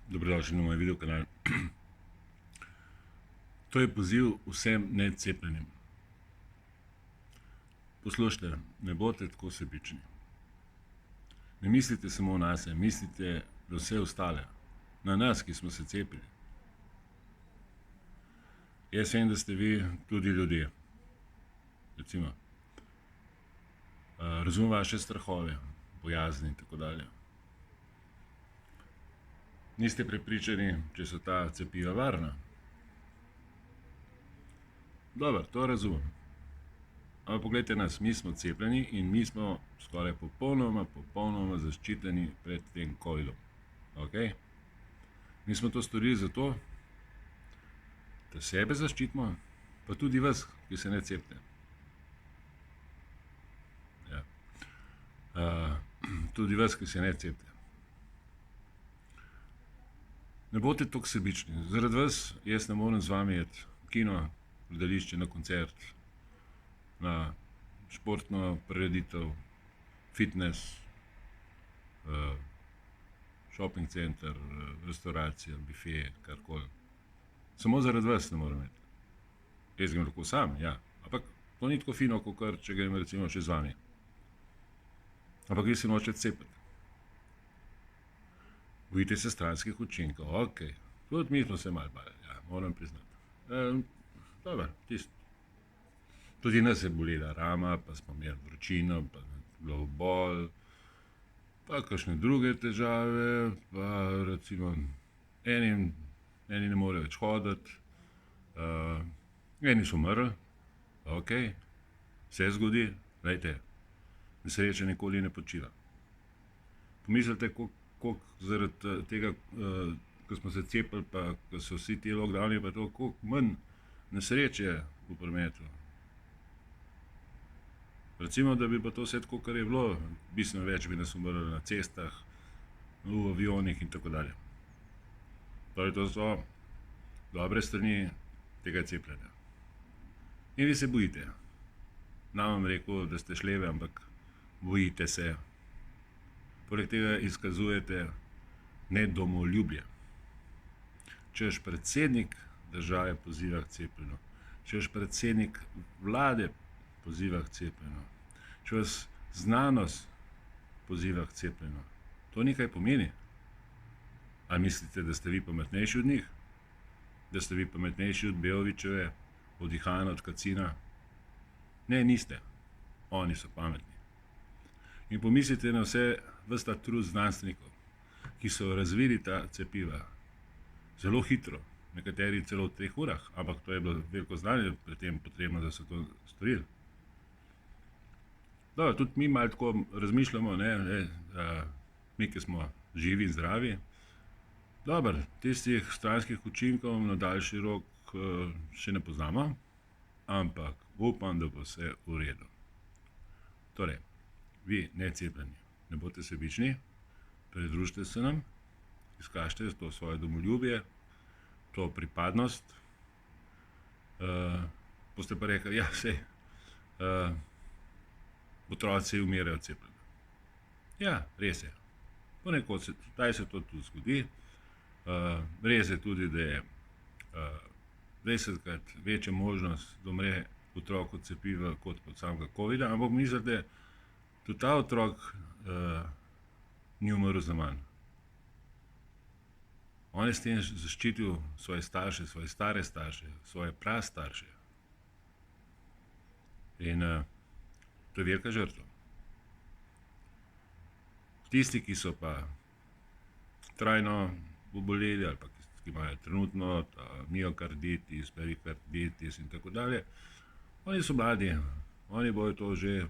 Dobrodošli na moj video kanal. To je poziv vsem necepljenim. Poslušajte, ne bodite tako sebični. Ne mislite samo na sebe, mislite na vse ostale, na nas, ki smo se cepili. Jaz vem, da ste vi tudi ljudje. Recimo, razumem vaše strahove, bojazni in tako dalje. Niste prepričani, če so ta cepiva varna. Dobro, to razumem. Ampak pogledajte nas, mi smo cepljeni in mi smo skoraj popolnoma zaščiteni pred tem covidom. Okay? Mi smo to storili zato, da sebe zaščitimo, pa tudi vas, ki se ne cepite. Ja. Tudi vas, ki se ne cepite. Ne bodite toliko sebični. Zaradi vas jaz ne morem z vami iti v kino, gledališče, na koncert, na športno prireditev, fitness, shopping center, restauracija, bife, karkoli. Samo zaradi vas ne morem iti. Jaz grem lahko sam, ja. Ampak to ni tako fino, kot če grem recimo še z vami. Ampak vi se nočete cepiti. Bojite se stranskih učinkov, ok. Tudi mi smo se malo bali, ja, moram priznati. Dobro, tisto. Tudi nas je bolela rama, pa smo imeli vročino, pa glavobol, pa kakšne druge težave, pa recimo eni ne morejo več hoditi, eni so umrli, ok, vse zgodi, glejte, nesreča nikoli ne počiva. Pomislite, koliko zaradi tega, ko smo se cepili, pa ko so vsi ti lockdowni, pa to, koliko manj nesreče v prometu. Recimo, da bi pa to vse tako, kar je bilo, bistveno več bi nas umrlo na cestah, v avionih in tako dalje. Torej, to so dobre strani tega cepljenja. In vi se bojite. Nam vam rekel, da ste šleve, ampak bojite se. Poleg tega izkazujete nedomoljubje. Češ predsednik države poziva k cepljenju, češ predsednik vlade poziva k cepljenju, če vas znanost poziva k cepljenju. To nekaj pomeni. Ali mislite, da ste vi pametnejši od njih? Da ste vi pametnejši od Beovićeve, od Ihana, od Kacina? Ne, niste. Oni so pametni. In pomislite na ves ta trud znanstvenikov, ki so razvili ta cepiva zelo hitro, nekateri celo v 3 urah, ampak to je bilo veliko znanje pred tem potrebno, da so to storili. Dobro, tudi mi malo tako razmišljamo, mi, ki smo živi in zdravi. Dobro, tistih stranskih učinkov na daljši rok še ne poznamo, ampak upam, da bo vse v redu. Torej, vi necepljeni, ne bodite sebični, pridružite se nam, izkažite to svoje domoljubje, to pripadnost. Boste pa rekli, ja, sej, otroci umirajo cepljeni. Ja, res je. Ponekod se to tudi zgodi. Res je tudi, da je 20-krat večja možnost, da umre otrok od cepiva kot od samega covida, ampak mislite, tudi ta otrok ni umrl za manj. On je s tem zaščitil svoje starše, svoje stare starše, svoje prastarše. In to je velika žrtva. Tisti, ki so pa trajno oboleli ali pa ki imajo trenutno miokarditis, perikarditis in tako dalje, oni so mladi, oni bojo to že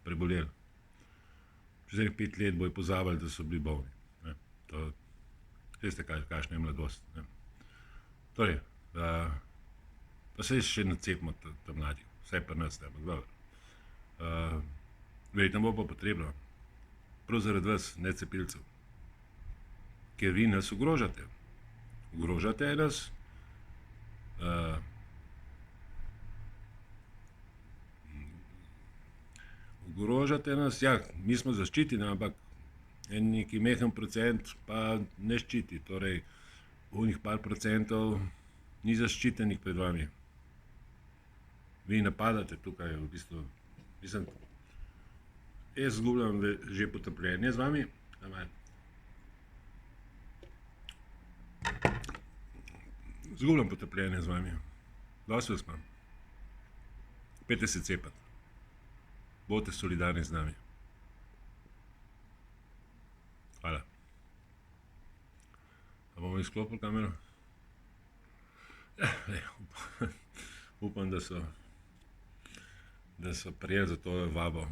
preboleli. Čez 5 let bojo pozabili, da so bili bolni. To veste, kakšna je mladost. Torej, pa se še nacepimo ta mladi, vsaj pa nas, ampak dobro. Verjetno bo pa potrebno, prav zaradi vas, necepilcev, ker vi nas ogrožate. Ogrožate nas, ja, mi smo zaščiteni, ampak en neki mehen procent pa ne ščiti, torej unih par procentov ni zaščitenih pred vami. Vi napadate tukaj v bistvu, mislim, jaz izgubljam že potrpljenje z vami, izgubljam potrpljenje z vami, dosti vas imam. Pejte se cepat, bodite solidarni z nami. Hvala. A bomo izklopili kamero? Upam, da so prijeli za to vabo.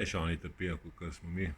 Še oni trpijo, kot smo mi.